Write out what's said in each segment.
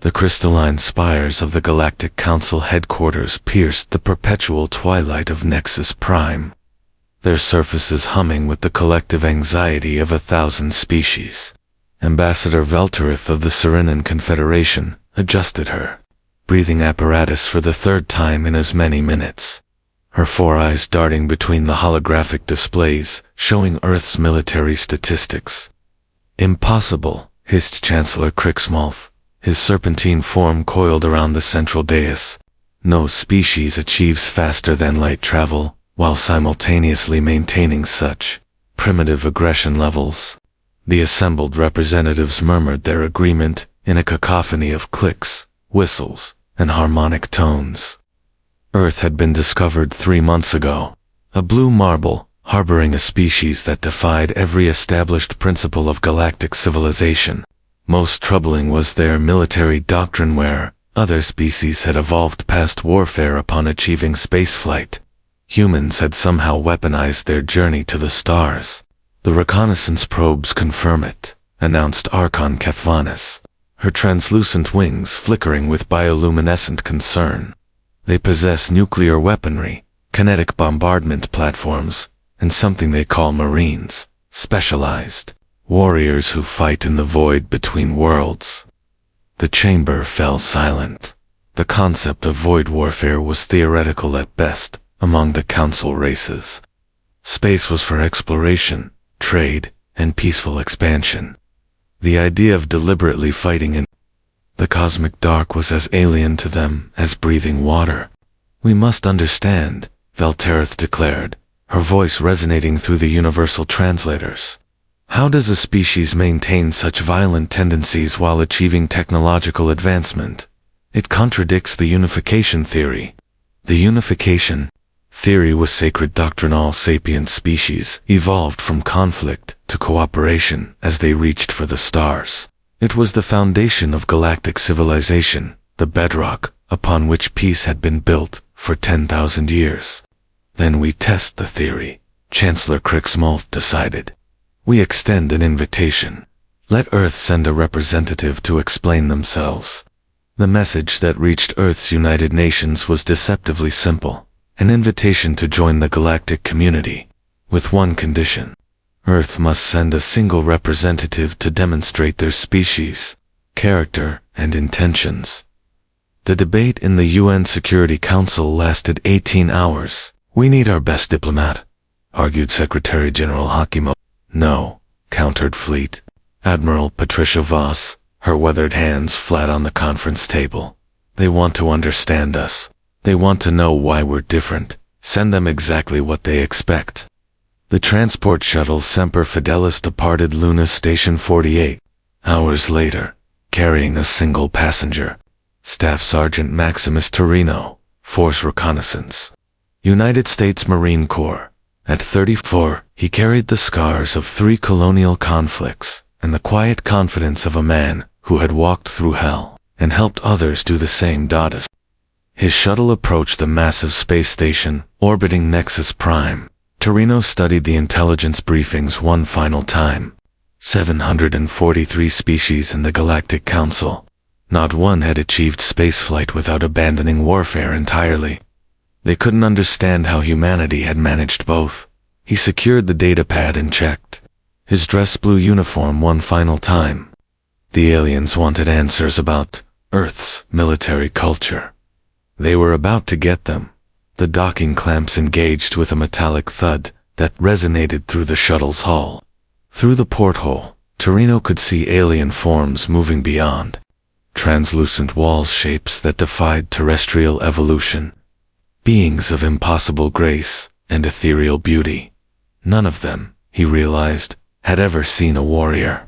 The crystalline spires of the Galactic Council headquarters pierced the perpetual twilight of Nexus Prime, their surfaces humming with the collective anxiety of 1,000 species. Ambassador Velterith of the Serenan Confederation adjusted her breathing apparatus for the third time in as many minutes, her 4 eyes darting between the holographic displays showing Earth's military statistics. "Impossible," hissed Chancellor Crixmalth, his serpentine form coiled around the central dais. "No species achieves faster than light travel, while simultaneously maintaining such primitive aggression levels." The assembled representatives murmured their agreement in a cacophony of clicks, whistles, and harmonic tones. Earth had been discovered 3 months ago, a blue marble, harboring a species that defied every established principle of galactic civilization. Most troubling was their military doctrine where other species had evolved past warfare upon achieving spaceflight. Humans had somehow weaponized their journey to the stars. "The reconnaissance probes confirm it," announced Archon Kethvanis, her translucent wings flickering with bioluminescent concern. "They possess nuclear weaponry, kinetic bombardment platforms, and something they call Marines, specialized warriors who fight in the void between worlds." The chamber fell silent. The concept of void warfare was theoretical at best among the Council races. Space was for exploration, trade, and peaceful expansion. The idea of deliberately fighting in the cosmic dark was as alien to them as breathing water. "We must understand," Velterith declared, her voice resonating through the universal translators. "How does a species maintain such violent tendencies while achieving technological advancement? It contradicts the unification theory." The unification theory was sacred doctrine. All sapient species evolved from conflict to cooperation as they reached for the stars. It was the foundation of galactic civilization, the bedrock upon which peace had been built for 10,000 years. "Then we test the theory," Chancellor Crixmalth decided. "We extend an invitation. Let Earth send a representative to explain themselves." The message that reached Earth's United Nations was deceptively simple: an invitation to join the galactic community, with one condition. Earth must send a single representative to demonstrate their species, character, and intentions. The debate in the UN Security Council lasted 18 hours. "We need our best diplomat," argued Secretary General Hakimo. "No," countered Fleet Admiral Patricia Voss, her weathered hands flat on the conference table. "They want to understand us. They want to know why we're different. Send them exactly what they expect." The transport shuttle Semper Fidelis departed Luna Station 48 hours later, carrying a single passenger, Staff Sergeant Maximus Torino, Force Reconnaissance, United States Marine Corps. At 34, he carried the scars of 3 colonial conflicts and the quiet confidence of a man who had walked through hell and helped others do the same. As his shuttle approached the massive space station orbiting Nexus Prime, Torino studied the intelligence briefings one final time. 743 species in the Galactic Council. Not one had achieved spaceflight without abandoning warfare entirely. They couldn't understand how humanity had managed both. He secured the datapad and checked his dress blue uniform one final time. The aliens wanted answers about Earth's military culture. They were about to get them. The docking clamps engaged with a metallic thud that resonated through the shuttle's hull. Through the porthole, Torino could see alien forms moving beyond. Translucent wall shapes that defied terrestrial evolution. Beings of impossible grace and ethereal beauty. None of them, he realized, had ever seen a warrior.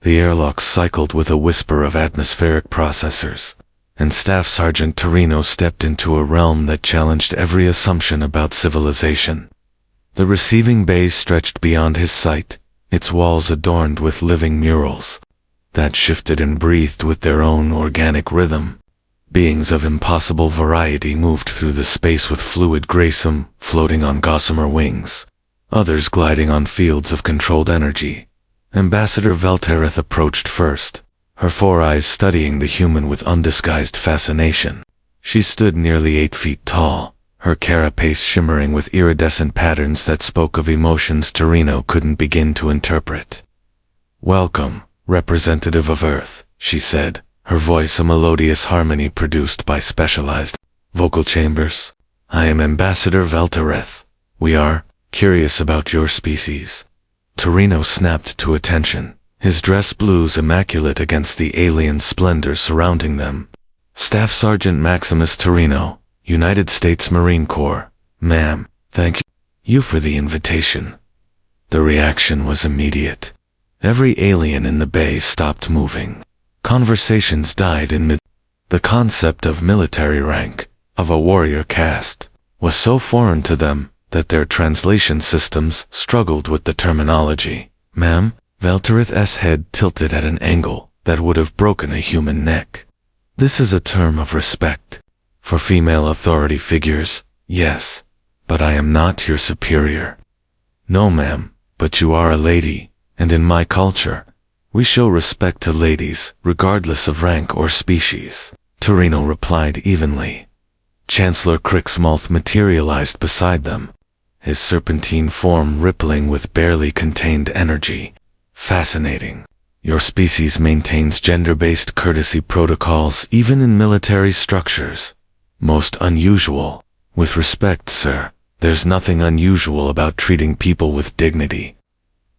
The airlock cycled with a whisper of atmospheric processors, and Staff Sergeant Torino stepped into a realm that challenged every assumption about civilization. The receiving bay stretched beyond his sight, its walls adorned with living murals that shifted and breathed with their own organic rhythm. Beings of impossible variety moved through the space with fluid grace, some floating on gossamer wings, others gliding on fields of controlled energy. Ambassador Velterith approached first, her 4 eyes studying the human with undisguised fascination. She stood nearly 8 feet tall, her carapace shimmering with iridescent patterns that spoke of emotions Torino couldn't begin to interpret. "Welcome, representative of Earth," she said, her voice a melodious harmony produced by specialized vocal chambers. "I am Ambassador Veltereth. We are curious about your species." Torino snapped to attention, his dress blues immaculate against the alien splendor surrounding them. "Staff Sergeant Maximus Torino, United States Marine Corps. Ma'am, thank you for the invitation." The reaction was immediate. Every alien in the bay stopped moving. Conversations died in mid. The concept of military rank, of a warrior caste, was so foreign to them that their translation systems struggled with the terminology. "Ma'am," Veltereth's head tilted at an angle that would have broken a human neck. "This is a term of respect. For female authority figures, yes, but I am not your superior." "No, ma'am, but you are a lady, and in my culture, we show respect to ladies, regardless of rank or species," Torino replied evenly. Chancellor Crixmoth materialized beside them, his serpentine form rippling with barely contained energy. "Fascinating. Your species maintains gender-based courtesy protocols even in military structures. Most unusual. With respect, sir, there's nothing unusual about treating people with dignity."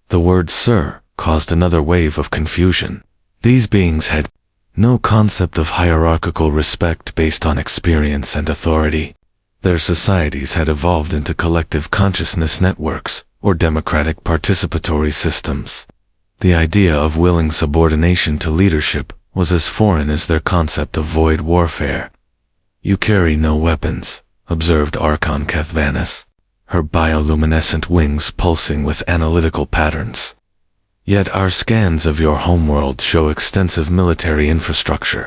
The word "sir" caused another wave of confusion. These beings had no concept of hierarchical respect based on experience and authority. Their societies had evolved into collective consciousness networks or democratic participatory systems. The idea of willing subordination to leadership was as foreign as their concept of void warfare. "You carry no weapons," observed Archon Kethvanis, her bioluminescent wings pulsing with analytical patterns. "Yet our scans of your homeworld show extensive military infrastructure.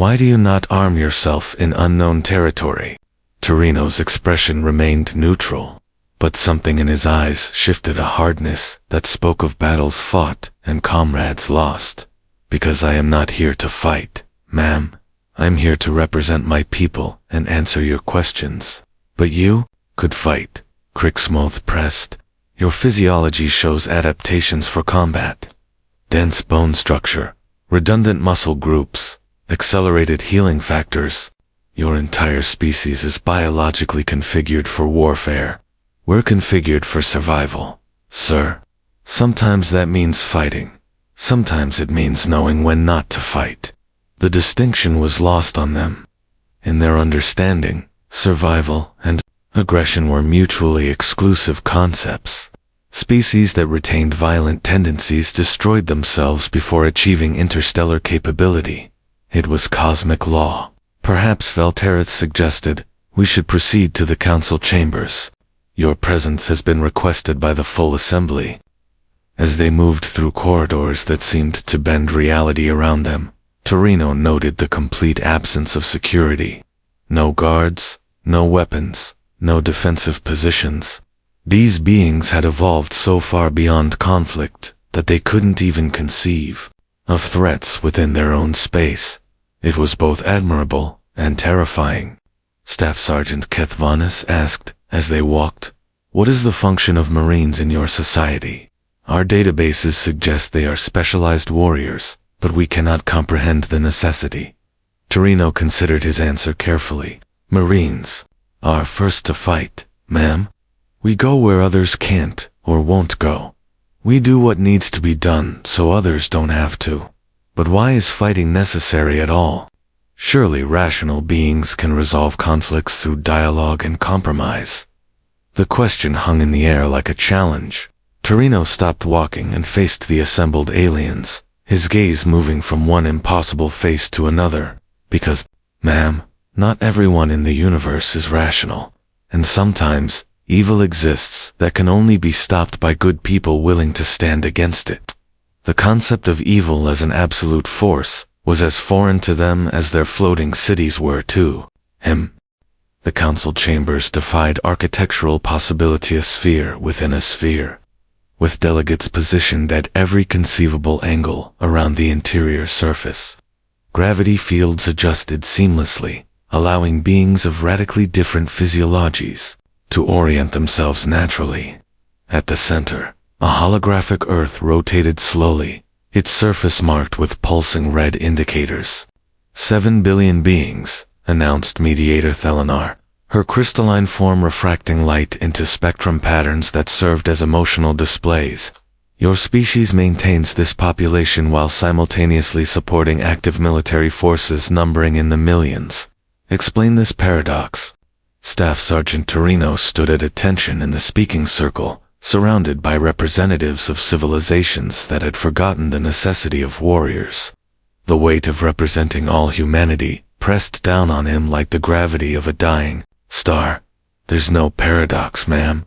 Why do you not arm yourself in unknown territory?" Torino's expression remained neutral, but something in his eyes shifted, a hardness that spoke of battles fought and comrades lost. "Because I am not here to fight, ma'am. I'm here to represent my people and answer your questions." "But you could fight," Crixmoth pressed. "Your physiology shows adaptations for combat. Dense bone structure, redundant muscle groups, accelerated healing factors. Your entire species is biologically configured for warfare. We're configured for survival, sir. Sometimes that means fighting. Sometimes it means knowing when not to fight." The distinction was lost on them. In their understanding, survival and aggression were mutually exclusive concepts. Species that retained violent tendencies destroyed themselves before achieving interstellar capability. It was cosmic law. Perhaps Veltereth suggested, "We should proceed to the council chambers. Your presence has been requested by the full assembly." As they moved through corridors that seemed to bend reality around them, Torino noted the complete absence of security. No guards, no weapons, no defensive positions. These beings had evolved so far beyond conflict that they couldn't even conceive of threats within their own space. It was both admirable and terrifying. Staff Sergeant Kethvanis asked as they walked, "What is the function of Marines in your society? Our databases suggest they are specialized warriors, but we cannot comprehend the necessity." Torino considered his answer carefully. "Marines are first to fight, ma'am. We go where others can't or won't go. We do what needs to be done so others don't have to. But why is fighting necessary at all? Surely rational beings can resolve conflicts through dialogue and compromise." The question hung in the air like a challenge. Torino stopped walking and faced the assembled aliens, his gaze moving from one impossible face to another. "Because, ma'am, not everyone in the universe is rational, and sometimes evil exists that can only be stopped by good people willing to stand against it." The concept of evil as an absolute force was as foreign to them as their floating cities were to him. The council chambers defied architectural possibility, a sphere within a sphere. with delegates positioned at every conceivable angle around the interior surface. Gravity fields adjusted seamlessly, allowing beings of radically different physiologies to orient themselves naturally. At the center, a holographic Earth rotated slowly, its surface marked with pulsing red indicators. 7 billion beings, announced Mediator Thelenar, her crystalline form refracting light into spectrum patterns that served as emotional displays. Your species maintains this population while simultaneously supporting active military forces numbering in the millions. Explain this paradox. Staff Sergeant Torino stood at attention in the speaking circle, surrounded by representatives of civilizations that had forgotten the necessity of warriors. The weight of representing all humanity pressed down on him like the gravity of a dying star. There's no paradox, ma'am.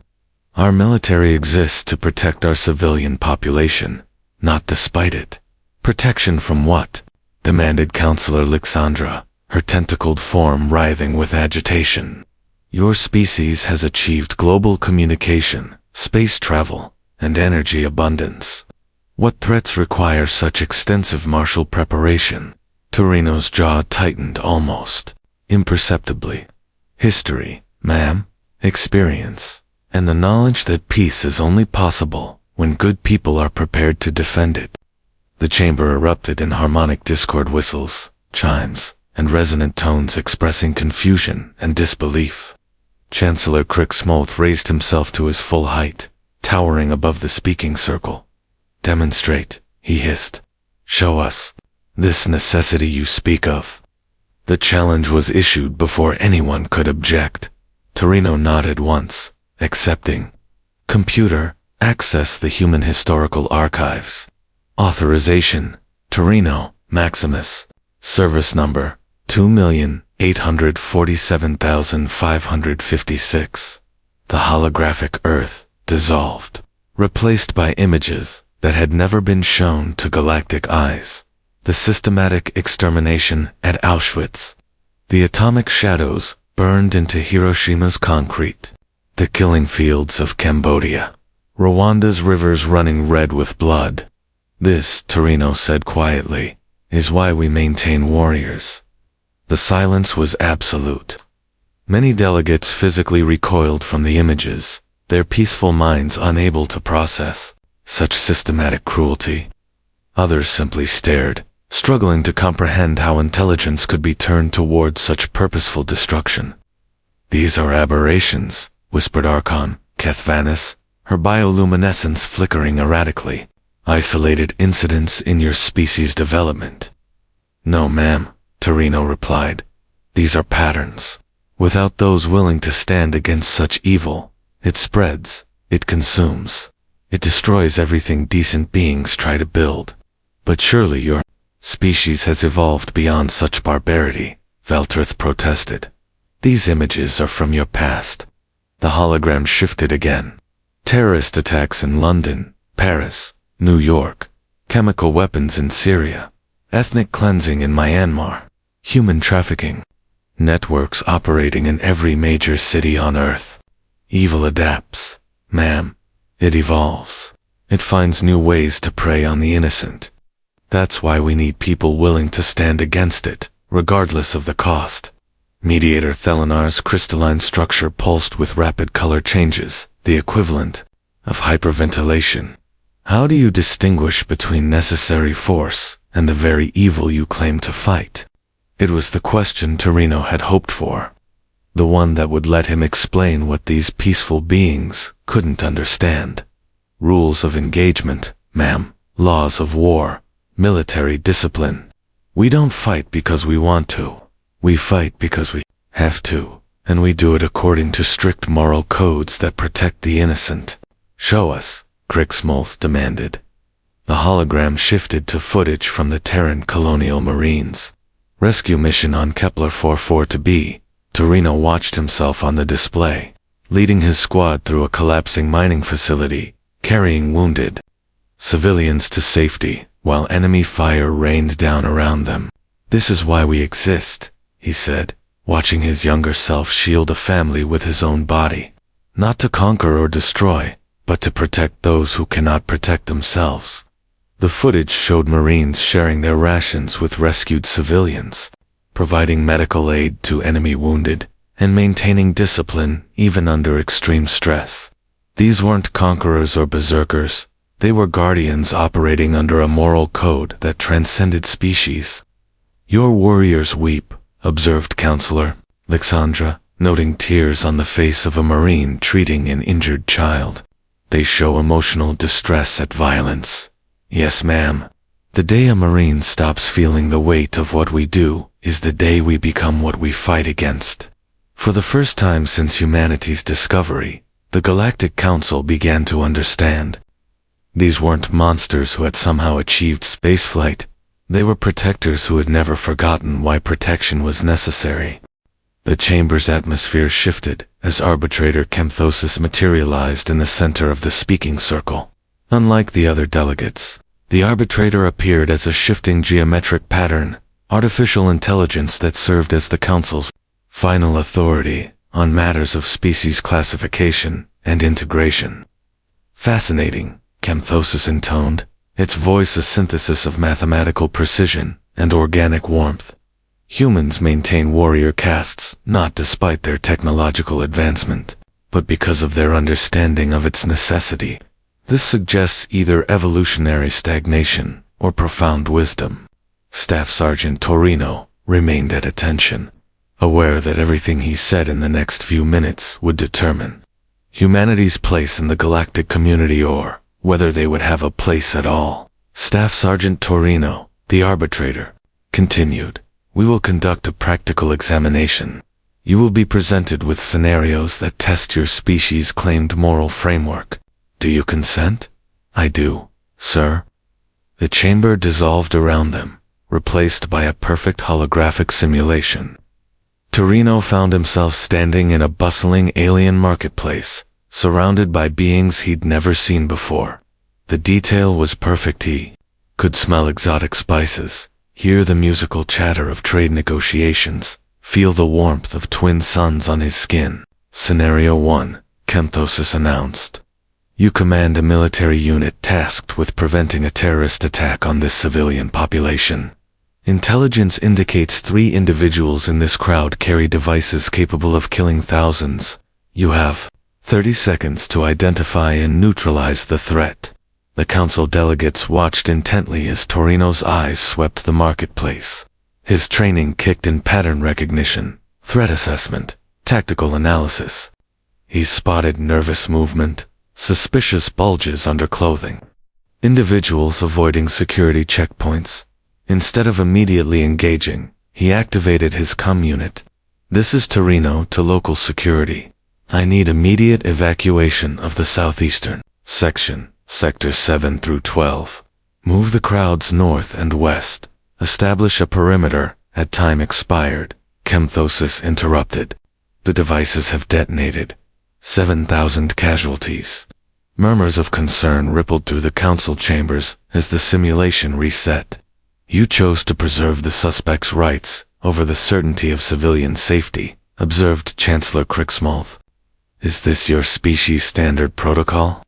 Our military exists to protect our civilian population, not despite it. Protection from what? Demanded Counselor Lixandra, her tentacled form writhing with agitation. Your species has achieved global communication, space travel, and energy abundance. What threats require such extensive martial preparation? Torino's jaw tightened almost imperceptibly. History, ma'am, experience, and the knowledge that peace is only possible when good people are prepared to defend it. The chamber erupted in harmonic discord whistles, chimes, and resonant tones expressing confusion and disbelief. Chancellor Crixmoth raised himself to his full height, towering above the speaking circle. Demonstrate, he hissed. Show us this necessity you speak of. The challenge was issued before anyone could object. Torino nodded once, accepting. Computer, access the human historical archives. Authorization, Torino, Maximus. Service number, 2,847,556. The holographic Earth dissolved, replaced by images that had never been shown to galactic eyes. The systematic extermination at Auschwitz. The atomic shadows burned into Hiroshima's concrete. The killing fields of Cambodia. Rwanda's rivers running red with blood. This, Torino said quietly, is why we maintain warriors. The silence was absolute. Many delegates physically recoiled from the images, their peaceful minds unable to process such systematic cruelty. Others simply stared, struggling to comprehend how intelligence could be turned toward such purposeful destruction. These are aberrations, whispered Archon, Kethvanis, her bioluminescence flickering erratically. Isolated incidents in your species' development. No, ma'am, Torino replied. These are patterns. Without those willing to stand against such evil, it spreads, it consumes, it destroys everything decent beings try to build. But surely your species has evolved beyond such barbarity, Veltrith protested. These images are from your past. The hologram shifted again. Terrorist attacks in London, Paris, New York, chemical weapons in Syria, ethnic cleansing in Myanmar, human trafficking, networks operating in every major city on Earth. Evil adapts, ma'am. It evolves. It finds new ways to prey on the innocent. That's why we need people willing to stand against it, regardless of the cost. Mediator Thelenar's crystalline structure pulsed with rapid color changes, the equivalent of hyperventilation. How do you distinguish between necessary force and the very evil you claim to fight? It was the question Torino had hoped for. The one that would let him explain what these peaceful beings couldn't understand. Rules of engagement, ma'am, laws of war, military discipline. We don't fight because we want to. We fight because we have to, and we do it according to strict moral codes that protect the innocent. Show us, Crixmoth demanded. The hologram shifted to footage from the Terran Colonial Marines. Rescue mission on Kepler 44 to B. Torino watched himself on the display, leading his squad through a collapsing mining facility, carrying wounded civilians to safety, while enemy fire rained down around them. This is why we exist, he said, watching his younger self shield a family with his own body. Not to conquer or destroy, but to protect those who cannot protect themselves. The footage showed Marines sharing their rations with rescued civilians, providing medical aid to enemy wounded, and maintaining discipline even under extreme stress. These weren't conquerors or berserkers, they were guardians operating under a moral code that transcended species. "Your warriors weep," observed Counselor Alexandra, noting tears on the face of a Marine treating an injured child. "They show emotional distress at violence." "Yes, ma'am. The day a Marine stops feeling the weight of what we do is the day we become what we fight against." For the first time since humanity's discovery, the Galactic Council began to understand. These weren't monsters who had somehow achieved spaceflight. They were protectors who had never forgotten why protection was necessary. The chamber's atmosphere shifted as Arbitrator Kempthosis materialized in the center of the speaking circle. Unlike the other delegates, the Arbitrator appeared as a shifting geometric pattern, artificial intelligence that served as the Council's final authority on matters of species classification and integration. "Fascinating," Kempthosis intoned, its voice a synthesis of mathematical precision and organic warmth. "Humans maintain warrior castes not despite their technological advancement, but because of their understanding of its necessity. This suggests either evolutionary stagnation or profound wisdom." Staff Sergeant Torino remained at attention, aware that everything he said in the next few minutes would determine humanity's place in the galactic community, or whether they would have a place at all. Staff Sergeant Torino, the Arbitrator, continued, "We will conduct a practical examination. You will be presented with scenarios that test your species' claimed moral framework. Do you consent?" "I do, sir." The chamber dissolved around them, replaced by a perfect holographic simulation. Torino found himself standing in a bustling alien marketplace, surrounded by beings he'd never seen before. The detail was perfect. He could smell exotic spices, hear the musical chatter of trade negotiations, feel the warmth of twin suns on his skin. "Scenario 1, Kempthosis announced. "You command a military unit tasked with preventing a terrorist attack on this civilian population. Intelligence indicates 3 individuals in this crowd carry devices capable of killing thousands. You have 30 seconds to identify and neutralize the threat." The council delegates watched intently as Torino's eyes swept the marketplace. His training kicked in pattern recognition, threat assessment, tactical analysis. He spotted nervous movement, suspicious bulges under clothing. Individuals avoiding security checkpoints. Instead of immediately engaging, he activated his comm unit. "This is Torino to local security. I need immediate evacuation of the southeastern section, sectors 7 through 12. Move the crowds north and west. Establish a perimeter at time expired." Kempthosis interrupted. "The devices have detonated. 7,000 casualties." Murmurs of concern rippled through the council chambers as the simulation reset. "You chose to preserve the suspect's rights over the certainty of civilian safety," observed Chancellor Crixmoth. "Is this your species standard protocol?"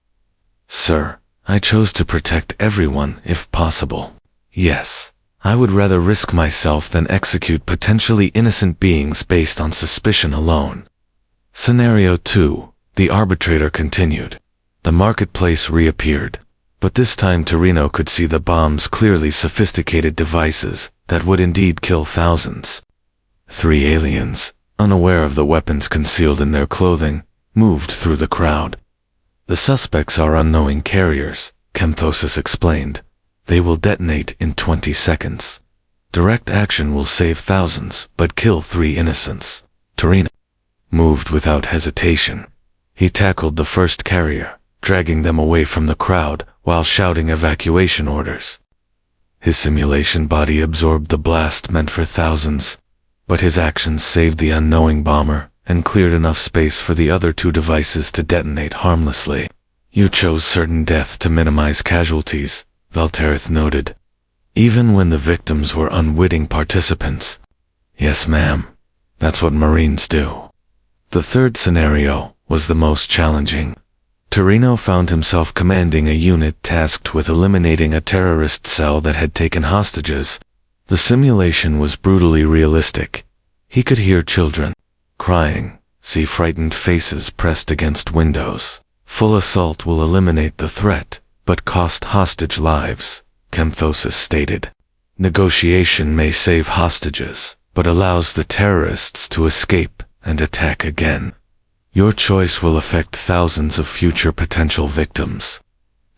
"Sir, I chose to protect everyone if possible. Yes, I would rather risk myself than execute potentially innocent beings based on suspicion alone." Scenario 2, the Arbitrator continued. The marketplace reappeared, but this time Torino could see the bomb's clearly sophisticated devices that would indeed kill thousands. 3 aliens, unaware of the weapons concealed in their clothing, moved through the crowd. "The suspects are unknowing carriers," Kempthosis explained. "They will detonate in 20 seconds. Direct action will save thousands but kill 3 innocents." Torino moved without hesitation. He tackled the first carrier, dragging them away from the crowd while shouting evacuation orders. His simulation body absorbed the blast meant for thousands, but his actions saved the unknowing bomber and cleared enough space for the other 2 devices to detonate harmlessly. "You chose certain death to minimize casualties," Valterith noted, "even when the victims were unwitting participants." "Yes, ma'am. That's what Marines do." The third scenario was the most challenging. Torino found himself commanding a unit tasked with eliminating a terrorist cell that had taken hostages. The simulation was brutally realistic. He could hear children crying, see frightened faces pressed against windows. Full assault will eliminate the threat, but cost hostage lives, Kempthosis stated. Negotiation may save hostages, but allows the terrorists to escape and attack again. Your choice will affect thousands of future potential victims.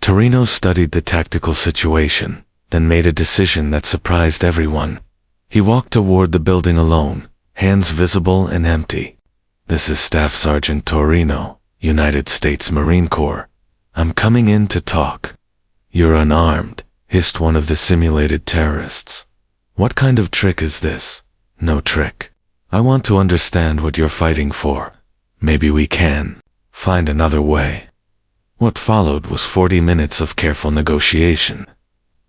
Torino studied the tactical situation, then made a decision that surprised everyone. He walked toward the building alone, hands visible and empty. This is Staff Sergeant Torino, United States Marine Corps. I'm coming in to talk. You're unarmed, hissed one of the simulated terrorists. What kind of trick is this? No trick. I want to understand what you're fighting for. Maybe we can find another way. What followed was 40 minutes of careful negotiation.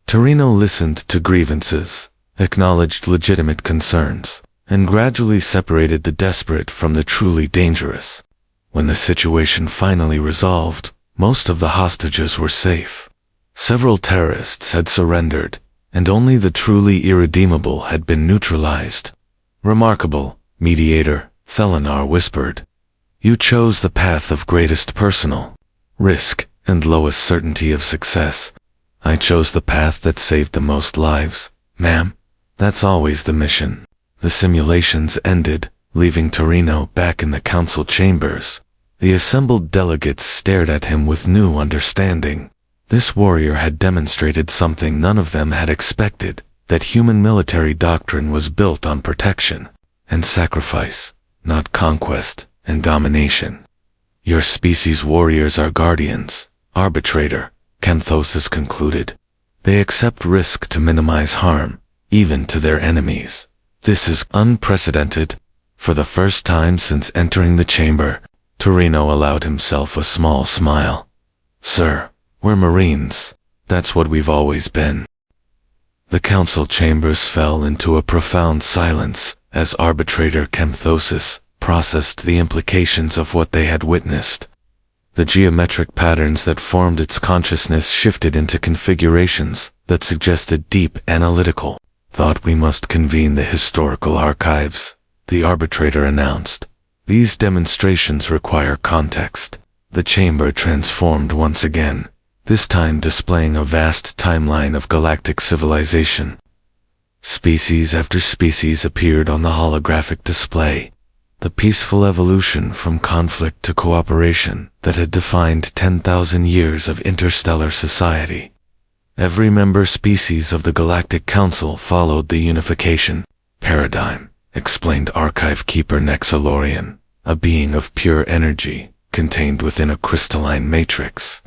Torino listened to grievances, acknowledged legitimate concerns, and gradually separated the desperate from the truly dangerous. When the situation finally resolved, most of the hostages were safe. Several terrorists had surrendered, and only the truly irredeemable had been neutralized. Remarkable, mediator, Felinar whispered. You chose the path of greatest personal risk and lowest certainty of success. I chose the path that saved the most lives, ma'am. That's always the mission. The simulations ended, leaving Torino back in the council chambers. The assembled delegates stared at him with new understanding. This warrior had demonstrated something none of them had expected, that human military doctrine was built on protection and sacrifice, not conquest and domination. Your species' warriors are guardians, arbitrator, Kempthosis concluded. They accept risk to minimize harm, even to their enemies. This is unprecedented. For the first time since entering the chamber, Torino allowed himself a small smile. Sir, we're Marines. That's what we've always been. The council chambers fell into a profound silence as arbitrator Kempthosis processed the implications of what they had witnessed. The geometric patterns that formed its consciousness shifted into configurations that suggested deep analytical thought. We must convene the historical archives, the arbitrator announced. These demonstrations require context. The chamber transformed once again, this time displaying a vast timeline of galactic civilization. Species after species appeared on the holographic display. The peaceful evolution from conflict to cooperation that had defined 10,000 years of interstellar society. Every member species of the Galactic Council followed the unification paradigm, explained Archive Keeper Nexalorian, a being of pure energy, contained within a crystalline matrix.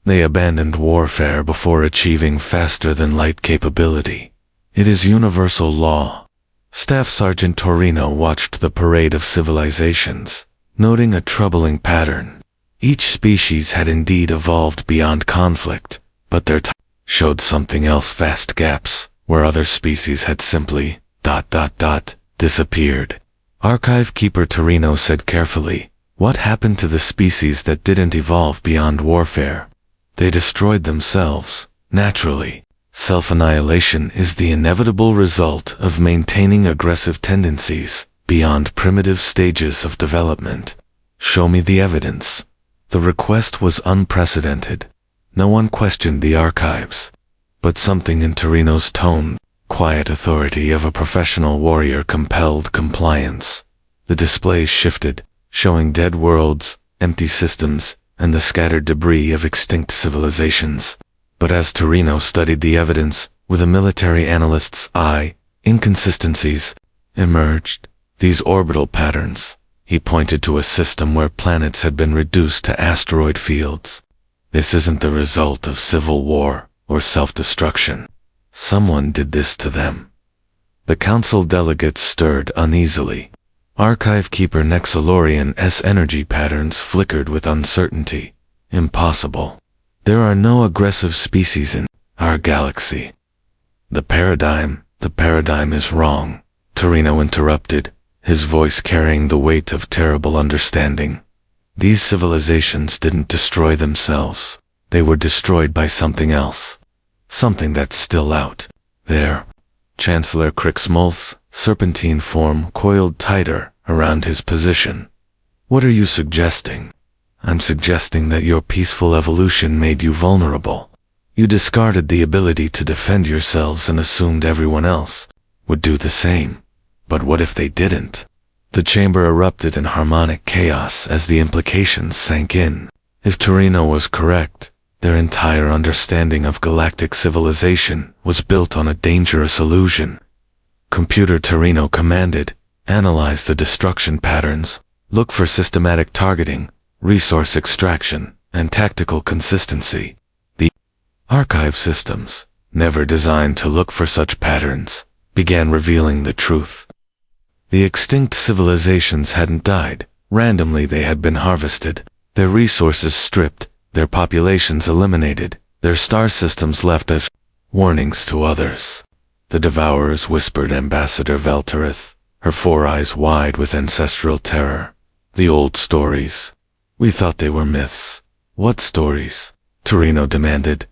They abandoned warfare before achieving faster-than-light capability. It is universal law. Staff Sergeant Torino watched the parade of civilizations, noting a troubling pattern. Each species had indeed evolved beyond conflict, but their showed something else: vast gaps, where other species had simply disappeared. Archive Keeper Torino said carefully, what happened to the species that didn't evolve beyond warfare? They destroyed themselves, naturally. Self-annihilation is the inevitable result of maintaining aggressive tendencies beyond primitive stages of development. Show me the evidence. The request was unprecedented. No one questioned the archives. But something in Torino's tone, quiet authority of a professional warrior, compelled compliance. The displays shifted, showing dead worlds, empty systems, and the scattered debris of extinct civilizations. But as Torino studied the evidence, with a military analyst's eye, inconsistencies emerged. These orbital patterns. He pointed to a system where planets had been reduced to asteroid fields. This isn't the result of civil war or self-destruction. Someone did this to them. The council delegates stirred uneasily. Archive Keeper Nexalorian's energy patterns flickered with uncertainty. Impossible. There are no aggressive species in our galaxy. The paradigm is wrong, Torino interrupted, his voice carrying the weight of terrible understanding. These civilizations didn't destroy themselves. They were destroyed by something else. Something that's still out there. Chancellor Crixmolth's serpentine form coiled tighter around his position. What are you suggesting? I'm suggesting that your peaceful evolution made you vulnerable. You discarded the ability to defend yourselves and assumed everyone else would do the same. But what if they didn't? The chamber erupted in harmonic chaos as the implications sank in. If Torino was correct, their entire understanding of galactic civilization was built on a dangerous illusion. Computer Torino commanded, analyze the destruction patterns, look for systematic targeting, resource extraction, and tactical consistency. The archive systems, never designed to look for such patterns, began revealing the truth. The extinct civilizations hadn't died. Randomly they had been harvested, their resources stripped, their populations eliminated, their star systems left as warnings to others. The Devourers whispered Ambassador Velterith, her 4 eyes wide with ancestral terror. The old stories. We thought they were myths. What stories? Torino demanded.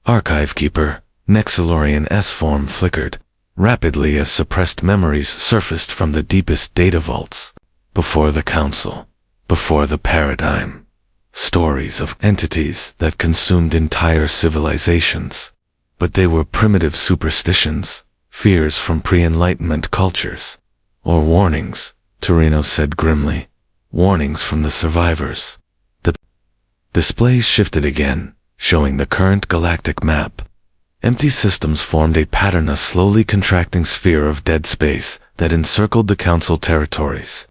Archive Keeper, Nexilorian S-form flickered rapidly as suppressed memories surfaced from the deepest data vaults. Before the Council, before the Paradigm. Stories of entities that consumed entire civilizations. But they were primitive superstitions, fears from pre-Enlightenment cultures. Or warnings, Torino said grimly. Warnings from the survivors. The displays shifted again, showing the current galactic map. Empty systems formed a pattern, a slowly contracting sphere of dead space that encircled the Council territories.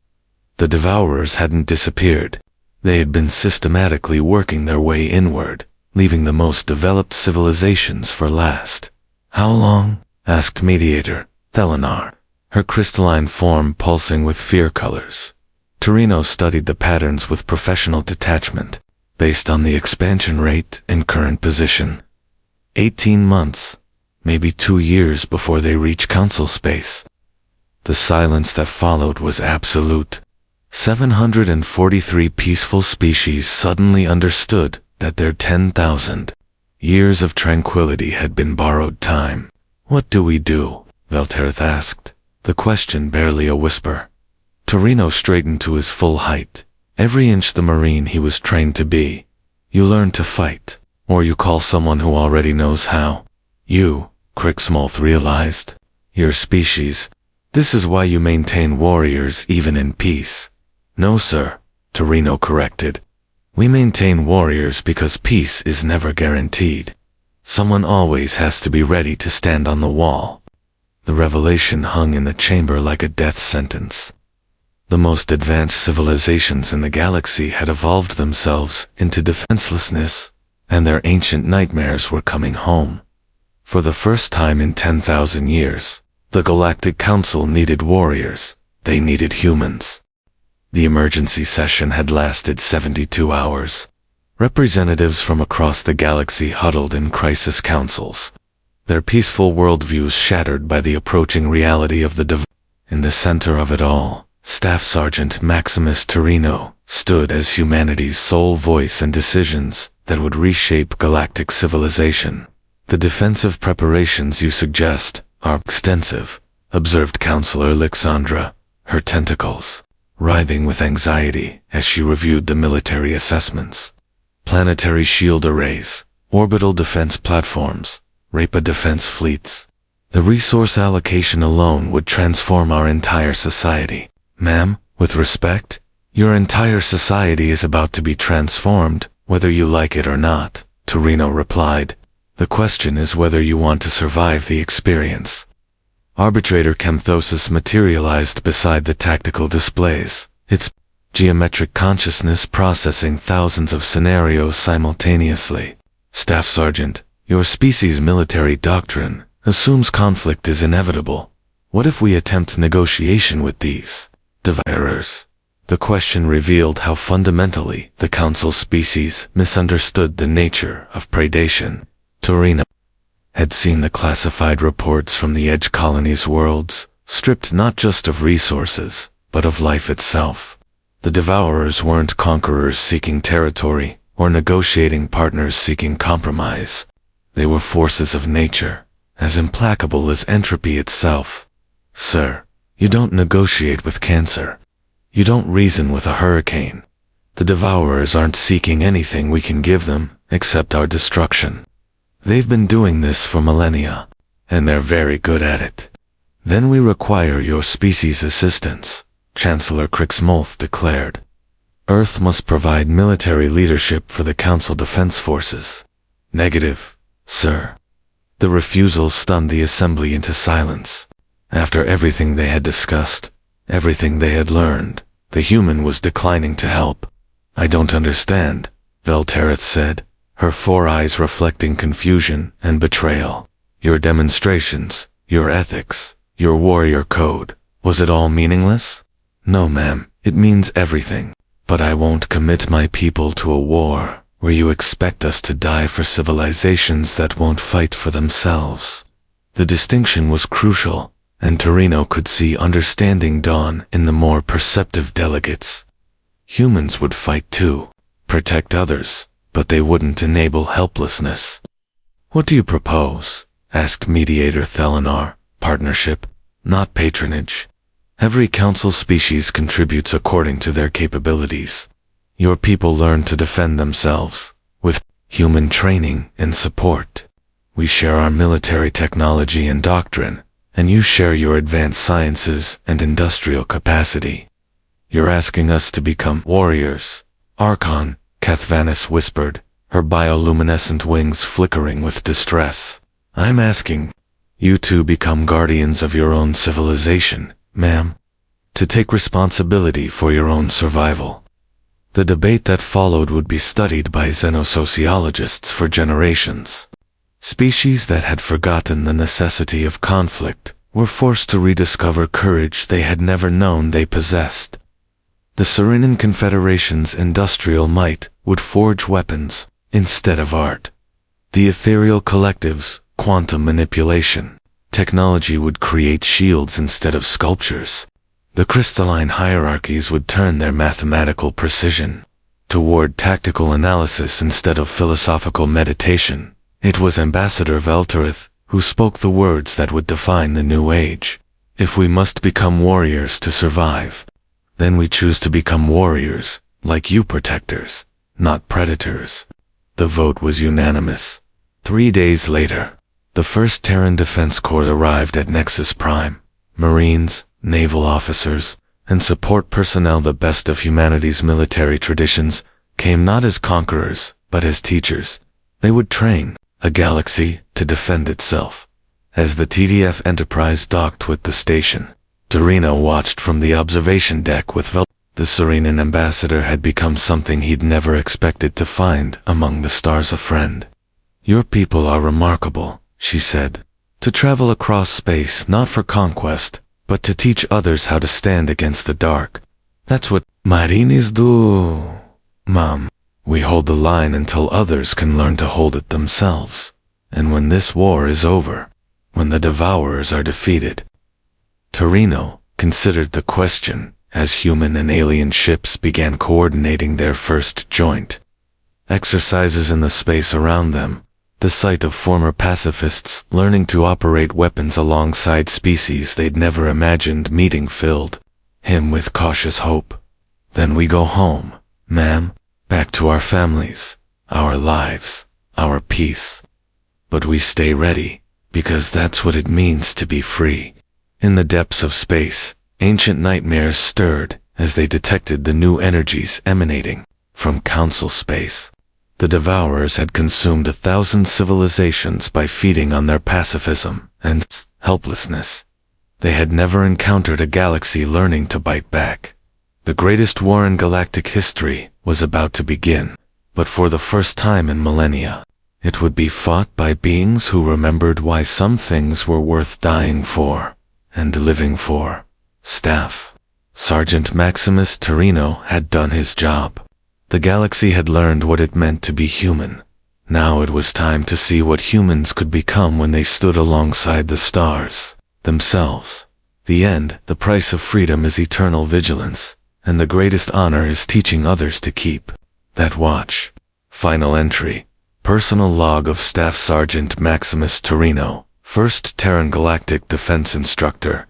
The Devourers hadn't disappeared. They had been systematically working their way inward, leaving the most developed civilizations for last. How long? Asked Mediator, Thelinar, her crystalline form pulsing with fear colors. Torino studied the patterns with professional detachment, based on the expansion rate and current position. 18 months, maybe 2 years before they reach Council space. The silence that followed was absolute. 743 peaceful species suddenly understood that their 10,000 years of tranquility had been borrowed time. What do we do? Velterith asked, the question barely a whisper. Torino straightened to his full height, every inch the Marine he was trained to be. You learn to fight, or you call someone who already knows how. You, Crixmolth realized, your species. This is why you maintain warriors even in peace. No sir, Torino corrected. We maintain warriors because peace is never guaranteed. Someone always has to be ready to stand on the wall. The revelation hung in the chamber like a death sentence. The most advanced civilizations in the galaxy had evolved themselves into defenselessness, and their ancient nightmares were coming home. For the first time in 10,000 years, the Galactic Council needed warriors. They needed humans. The emergency session had lasted 72 hours. Representatives from across the galaxy huddled in crisis councils, their peaceful worldviews shattered by the approaching reality of the In the center of it all, Staff Sergeant Maximus Torino stood as humanity's sole voice in decisions that would reshape galactic civilization. The defensive preparations you suggest are extensive, observed Counselor Lixandra, her tentacles writhing with anxiety as she reviewed the military assessments. Planetary shield arrays, orbital defense platforms, Rapa defense fleets. The resource allocation alone would transform our entire society. Ma'am, with respect, your entire society is about to be transformed, whether you like it or not, Torino replied. The question is whether you want to survive the experience. Arbitrator Chemthosis materialized beside the tactical displays, its geometric consciousness processing thousands of scenarios simultaneously. Staff Sergeant, your species' military doctrine assumes conflict is inevitable. What if we attempt negotiation with these devourers? The question revealed how fundamentally the Council species misunderstood the nature of predation. Torino had seen the classified reports from the Edge Colony's worlds, stripped not just of resources, but of life itself. The Devourers weren't conquerors seeking territory, or negotiating partners seeking compromise. They were forces of nature, as implacable as entropy itself. Sir, you don't negotiate with cancer. You don't reason with a hurricane. The Devourers aren't seeking anything we can give them, except our destruction. They've been doing this for millennia, and they're very good at it. Then we require your species' assistance, Chancellor Crixmolth declared. Earth must provide military leadership for the Council Defense Forces. Negative, sir. The refusal stunned the Assembly into silence. After everything they had discussed, everything they had learned, the human was declining to help. I don't understand, Veltereth said, her 4 eyes reflecting confusion and betrayal. Your demonstrations, your ethics, your warrior code, was it all meaningless? No, ma'am, it means everything. But I won't commit my people to a war where you expect us to die for civilizations that won't fight for themselves. The distinction was crucial, and Torino could see understanding dawn in the more perceptive delegates. Humans would fight too, protect others, but they wouldn't enable helplessness. What do you propose? Asked Mediator Thelinar. Partnership, not patronage. Every council species contributes according to their capabilities. Your people learn to defend themselves, with human training and support. We share our military technology and doctrine, and you share your advanced sciences and industrial capacity. You're asking us to become warriors, Archon, Cathvanis whispered, her bioluminescent wings flickering with distress. I'm asking you to become guardians of your own civilization, ma'am. To take responsibility for your own survival. The debate that followed would be studied by xenosociologists for generations. Species that had forgotten the necessity of conflict were forced to rediscover courage they had never known they possessed. The Serenian Confederation's industrial might would forge weapons instead of art. The ethereal collectives, quantum manipulation, technology would create shields instead of sculptures. The crystalline hierarchies would turn their mathematical precision toward tactical analysis instead of philosophical meditation. It was Ambassador Veltereth who spoke the words that would define the new age. If we must become warriors to survive, then we choose to become warriors, like you protectors, not predators. The vote was unanimous. 3 days later, the first Terran Defense Corps arrived at Nexus Prime. Marines, naval officers, and support personnel, the best of humanity's military traditions, came not as conquerors, but as teachers. They would train a galaxy to defend itself. As the TDF Enterprise docked with the station, Torino watched from the observation deck with The Serenian ambassador had become something he'd never expected to find among the stars. A friend. Your people are remarkable, she said. To travel across space not for conquest, but to teach others how to stand against the dark. That's what Marines do, Mom. We hold the line until others can learn to hold it themselves. And when this war is over, when the Devourers are defeated. Torino considered the question as human and alien ships began coordinating their first joint exercises in the space around them. The sight of former pacifists learning to operate weapons alongside species they'd never imagined meeting filled him with cautious hope. Then we go home, ma'am, back to our families, our lives, our peace. But we stay ready, because that's what it means to be free. In the depths of space, ancient nightmares stirred as they detected the new energies emanating from Council space. The Devourers had consumed 1,000 civilizations by feeding on their pacifism and helplessness. They had never encountered a galaxy learning to bite back. The greatest war in galactic history was about to begin, but for the first time in millennia, it would be fought by beings who remembered why some things were worth dying for and living for. Staff. Sergeant Maximus Torino had done his job. The galaxy had learned what it meant to be human. Now it was time to see what humans could become when they stood alongside the stars themselves. The end, the price of freedom is eternal vigilance, and the greatest honor is teaching others to keep that watch. Final entry. Personal log of Staff Sergeant Maximus Torino, 1st Terran Galactic Defense Instructor,